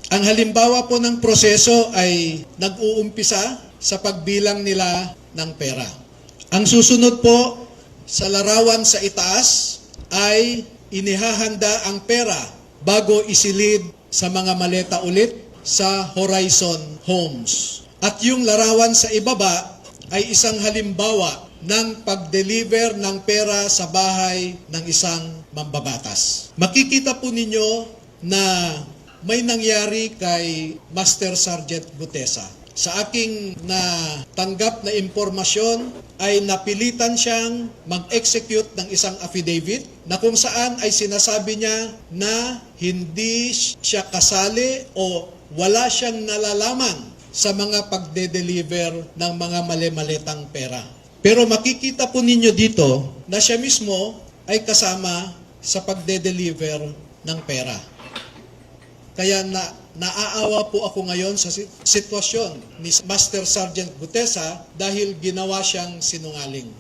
Ang halimbawa po ng proseso ay nag-uumpisa sa pagbilang nila ng pera. Ang susunod po sa larawan sa itaas ay inihahanda ang pera bago isilid sa mga maleta ulit sa Horizon Homes. At yung larawan sa ibaba ay isang halimbawa ng pag-deliver ng pera sa bahay ng isang mambabatas. Makikita po ninyo na may nangyari kay Master Sergeant Gutesa. Sa aking natanggap na impormasyon ay napilitan siyang mag-execute ng isang affidavit na kung saan ay sinasabi niya na hindi siya kasali o wala siyang nalalaman sa mga pagde-deliver ng mga mali-malitang pera. Pero makikita po ninyo dito na siya mismo ay kasama sa pagde-deliver ng pera. Kaya naaawa po ako ngayon sa sitwasyon ni Master Sergeant Gutesa dahil ginawa siyang sinungaling.